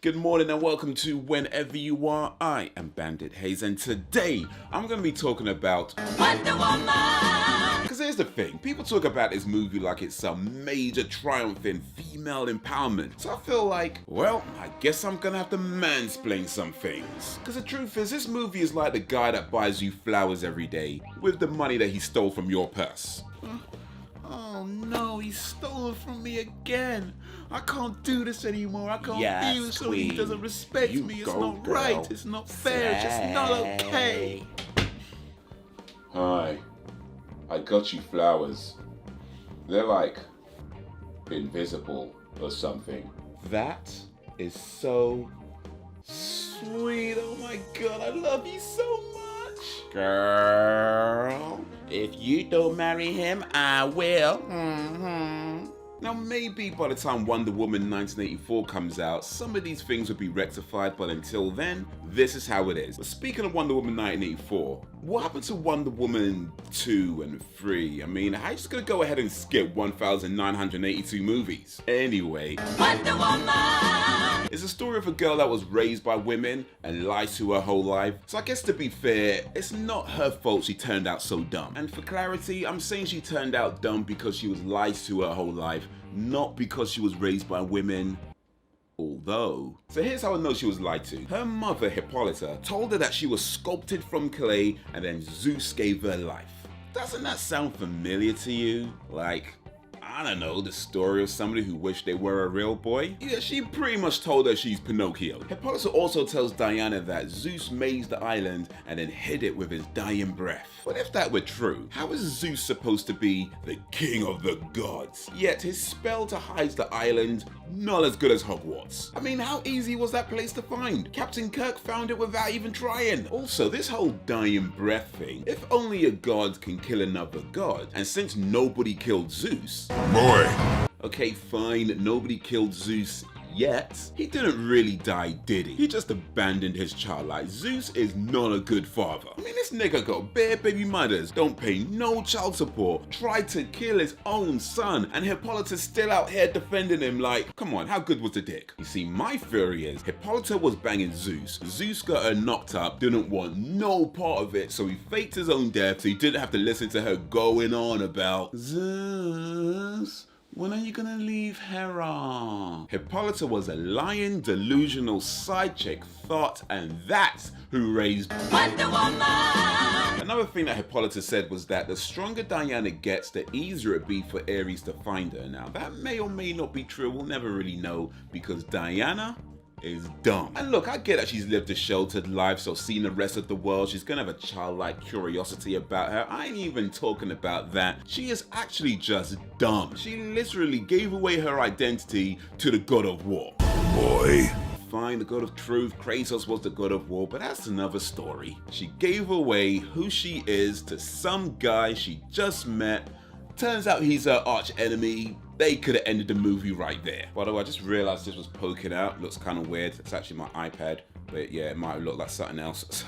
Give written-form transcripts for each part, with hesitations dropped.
Good morning and welcome to Whenever You Are. I am Bandit Haze and today I'm going to be talking about Wonder Woman! Because here's the thing, people talk about this movie like it's some major triumph in female empowerment. So I feel like, well, I guess I'm going to have to mansplain some things. Because the truth is, this movie is like the guy that buys you flowers every day with the money that he stole from your purse. Oh no, he stole it from me again. I can't do this anymore. I can't feel so he doesn't respect me. It's not right. It's not fair. It's just not okay. Hi, I got you flowers. They're like invisible or something. That is so sweet. Oh my god, I love you so much. Girl, if you don't marry him, I will. Now maybe by the time Wonder Woman 1984 comes out, some of these things will be rectified, but until then, this is how it is. But speaking of Wonder Woman 1984, what happened to Wonder Woman 2 and 3? I mean, I'm just gonna go ahead and skip 1,982 movies. Anyway, Wonder Woman! It's a story of a girl that was raised by women and lied to her whole life. So I guess to be fair, it's not her fault she turned out so dumb. And for clarity, I'm saying she turned out dumb because she was lied to her whole life, not because she was raised by women. Although, so here's how I know she was lied to. Her mother, Hippolyta, told her that she was sculpted from clay and then Zeus gave her life. Doesn't that sound familiar to you? Like, I don't know, the story of somebody who wished they were a real boy? Yeah, she pretty much told her she's Pinocchio. Hippolyta also tells Diana that Zeus made the island and then hid it with his dying breath. But if that were true, how is Zeus supposed to be the king of the gods? Yet his spell to hide the island, not as good as Hogwarts. I mean, how easy was that place to find? Captain Kirk found it without even trying. Also, this whole dying breath thing, if only a god can kill another god, and since nobody killed Zeus, boy. Okay, fine, nobody killed Zeus yet. He didn't really die, did he? He just abandoned his child. Like, Zeus is not a good father. I mean, this nigga got bare baby mothers, don't pay no child support, tried to kill his own son, and Hippolyta's still out here defending him like, come on, how good was the dick? You see, my theory is Hippolyta was banging Zeus. Zeus got her knocked up, didn't want no part of it, so he faked his own death so he didn't have to listen to her going on about Zeus. When are you gonna leave Hera? Hippolyta was a lying, delusional side chick thought, and that's who raised Wonder Woman! Another thing that Hippolyta said was that the stronger Diana gets, the easier it be for Ares to find her. Now that may or may not be true, we'll never really know, because Diana is dumb. And look, I get that she's lived a sheltered life, so seeing the rest of the world, she's gonna have a childlike curiosity about her. I ain't even talking about that. She is actually just dumb. She literally gave away her identity to the god of war. Boy. Fine, the god of truth, Kratos was the god of war, but that's another story. She gave away who she is to some guy she just met. Turns out he's her arch enemy. They could have ended the movie right there. By the way, I just realized this was poking out. Looks kind of weird. It's actually my iPad, but yeah, it might look like something else. So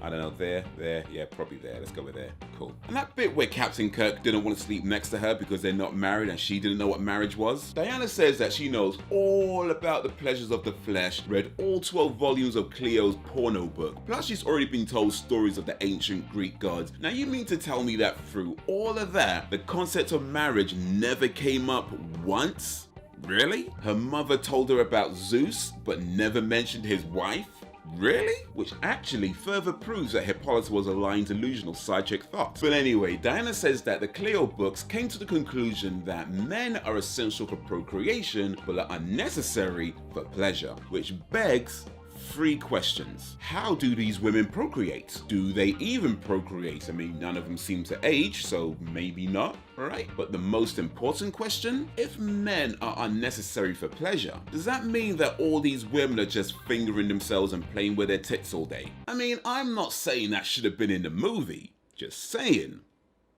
I don't know, there, yeah, probably there. Let's go with there. Cool. And that bit where Captain Kirk didn't want to sleep next to her because they're not married and she didn't know what marriage was. Diana says that she knows all about the pleasures of the flesh, read all 12 volumes of Cleo's porno book. Plus, she's already been told stories of the ancient Greek gods. Now, you mean to tell me that through all of that, the concept of marriage never came up once? Really? Her mother told her about Zeus, but never mentioned his wife? Really? Which actually further proves that Hippolyta was a lying, delusional side chick thought. But anyway, Diana says that the Cleo books came to the conclusion that men are essential for procreation, but are unnecessary for pleasure, which begs 3 questions. How do these women procreate? Do they even procreate? I mean, none of them seem to age, so maybe not, right? But the most important question, if men are unnecessary for pleasure, does that mean that all these women are just fingering themselves and playing with their tits all day? I mean, I'm not saying that should have been in the movie, just saying.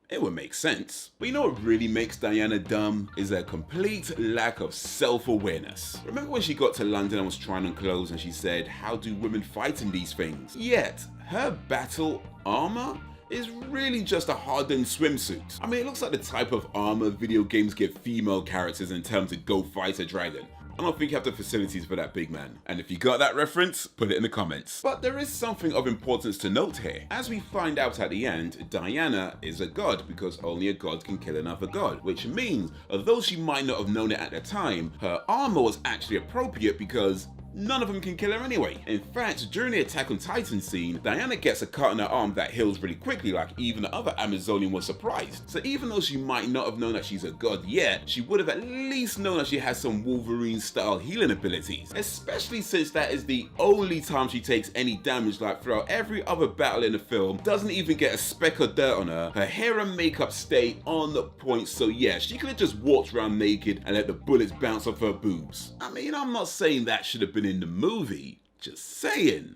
It would make sense. But you know what really makes Diana dumb? Is a complete lack of self-awareness. Remember when she got to London and was trying on clothes and she said, how do women fight in these things? Yet, her battle armor is really just a hardened swimsuit. I mean, it looks like the type of armor video games give female characters in terms of go fight a dragon. I don't think you have the facilities for that, big man. And if you got that reference, put it in the comments. But there is something of importance to note here. As we find out at the end, Diana is a god because only a god can kill another god, which means, although she might not have known it at the time, her armor was actually appropriate because none of them can kill her anyway. In fact, during the Attack on Titan scene, Diana gets a cut in her arm that heals really quickly, like even the other Amazonian was surprised. So even though she might not have known that she's a god yet, she would have at least known that she has some Wolverine-style healing abilities, especially since that is the only time she takes any damage. Like throughout every other battle in the film, doesn't even get a speck of dirt on her. Her hair and makeup stay on the point, so yeah, she could have just walked around naked and let the bullets bounce off her boobs. I mean, I'm not saying that should have been in the movie, just saying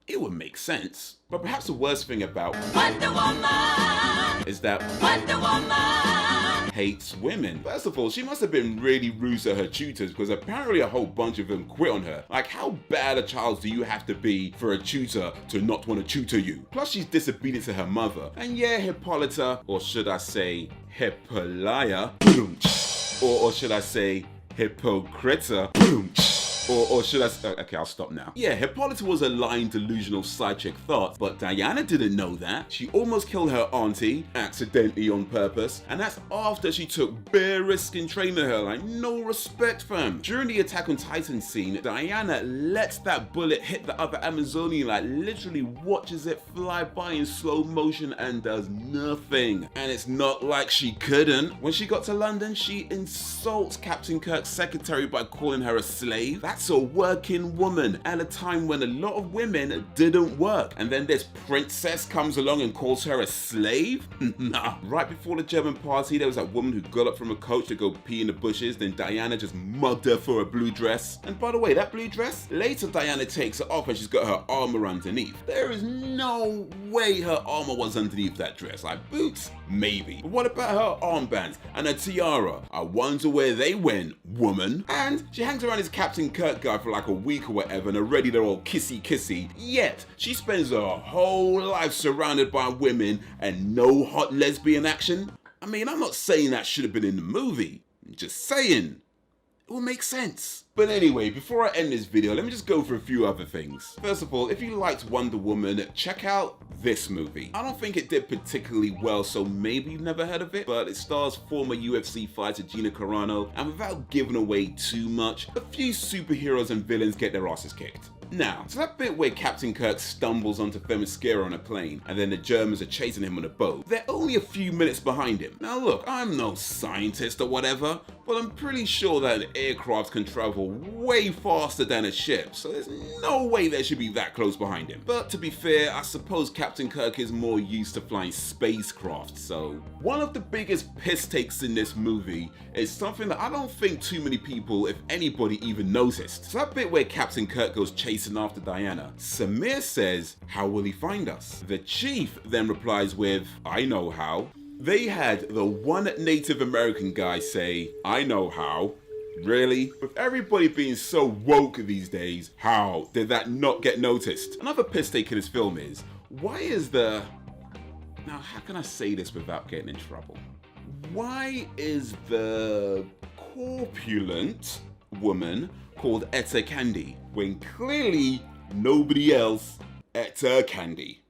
it would make sense. But perhaps the worst thing about Wonder Woman is that Wonder Woman hates women. First of all, she must have been really rude to her tutors because apparently a whole bunch of them quit on her. Like, how bad a child do you have to be for a tutor to not want to tutor you? Plus, she's disobedient to her mother. And yeah, Hippolyta, or should I say Hippolyta, or should I say Hippocrita, or should I say, okay, I'll stop now. Yeah, Hippolyta was a lying, delusional side chick thought, but Diana didn't know that. She almost killed her auntie, accidentally on purpose, and that's after she took bare risk in training her. Like, no respect, fam. During the Attack on Titan scene, Diana lets that bullet hit the other Amazonian, like literally watches it fly by in slow motion and does nothing. And it's not like she couldn't. When she got to London, she insults Captain Kirk's secretary by calling her a slave. That's a working woman at a time when a lot of women didn't work. And then this princess comes along and calls her a slave? Nah. Right before the German party, there was that woman who got up from a coach to go pee in the bushes. Then Diana just mugged her for a blue dress. And by the way, that blue dress, later Diana takes it off and she's got her armor underneath. There is no way her armor was underneath that dress. Like boots, maybe. But what about her armbands and her tiara? I wonder where they went, woman. And she hangs around this Captain Kirk guy for like a week or whatever, and already they're all kissy, yet she spends her whole life surrounded by women and no hot lesbian action. I mean, I'm not saying that should have been in the movie, I'm just saying it will make sense. But anyway, before I end this video, let me just go for a few other things. First of all, if you liked Wonder Woman, check out this movie. I don't think it did particularly well, so maybe you've never heard of it, but it stars former UFC fighter Gina Carano, and without giving away too much, a few superheroes and villains get their asses kicked. Now, so that bit where Captain Kirk stumbles onto Themyscira on a plane, and then the Germans are chasing him on a boat, they're only a few minutes behind him. Now look, I'm no scientist or whatever, but I'm pretty sure that an aircraft can travel way faster than a ship, so there's no way they should be that close behind him. But to be fair, I suppose Captain Kirk is more used to flying spacecraft, so. One of the biggest piss takes in this movie is something that I don't think too many people, if anybody, even noticed. So that bit where Captain Kirk goes chasing after Diana, Samir says, "How will he find us?" The chief then replies with, "I know how." They had the one Native American guy say, "I know how." Really? With everybody being so woke these days, how did that not get noticed? Another piss take in this film is, why is the... Now, how can I say this without getting in trouble? Why is the corpulent woman called Etta Candy when clearly nobody else ate her candy?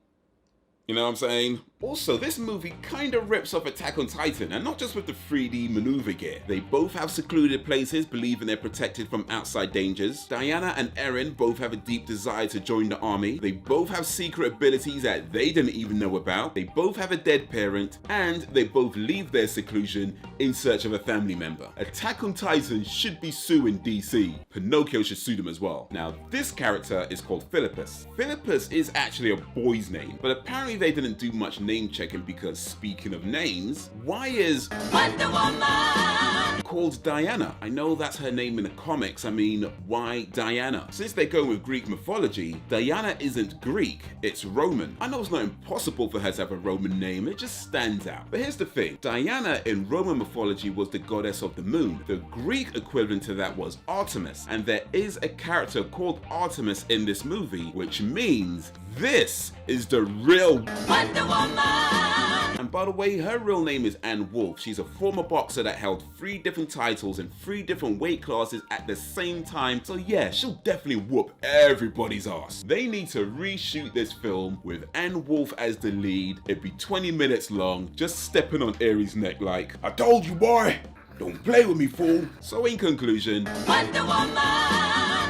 You know what I'm saying? Also, this movie kinda rips off Attack on Titan, and not just with the 3D maneuver gear. They both have secluded places, believing they're protected from outside dangers. Diana and Eren both have a deep desire to join the army. They both have secret abilities that they didn't even know about. They both have a dead parent, and they both leave their seclusion in search of a family member. Attack on Titan should be suing DC. Pinocchio should sue them as well. Now, this character is called Philippus. Philippus is actually a boy's name, but apparently they didn't do much name checking because, speaking of names, why is Wonder Woman called Diana? I know that's her name in the comics, I mean, why Diana? Since they go with Greek mythology, Diana isn't Greek, it's Roman. I know it's not impossible for her to have a Roman name, it just stands out. But here's the thing, Diana in Roman mythology was the goddess of the moon. The Greek equivalent to that was Artemis, and there is a character called Artemis in this movie, which means this is the real Wonder Woman! Woman. And by the way, her real name is Ann Wolfe. She's a former boxer that held 3 different titles in 3 different weight classes at the same time. So yeah, she'll definitely whoop everybody's ass. They need to reshoot this film with Ann Wolfe as the lead. It'd be 20 minutes long, just stepping on Ares' neck like, I told you, boy, don't play with me, fool. So in conclusion, Wonder Woman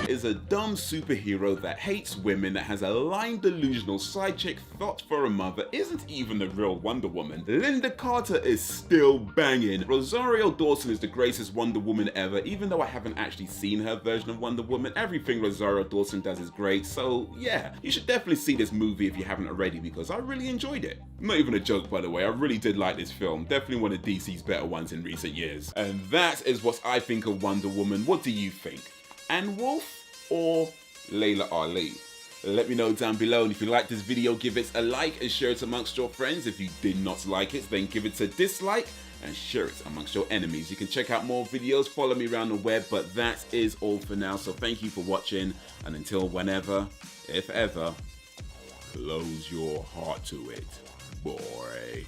is a dumb superhero that hates women, that has a lying delusional side chick thought for a mother, isn't even the real Wonder Woman. Linda Carter is still banging. Rosario Dawson is the greatest Wonder Woman ever, even though I haven't actually seen her version of Wonder Woman. Everything Rosario Dawson does is great, so yeah, you should definitely see this movie if you haven't already, because I really enjoyed it. Not even a joke, by the way, I really did like this film. Definitely one of DC's better ones in recent years. And that is what I think of Wonder Woman. What do you think? Ann Wolfe or Layla Ali? Let me know down below, and if you like this video, give it a like and share it amongst your friends. If you did not like it, then give it a dislike and share it amongst your enemies. You can check out more videos, follow me around the web, but that is all for now. So thank you for watching, and until whenever, if ever, close your heart to it, boy.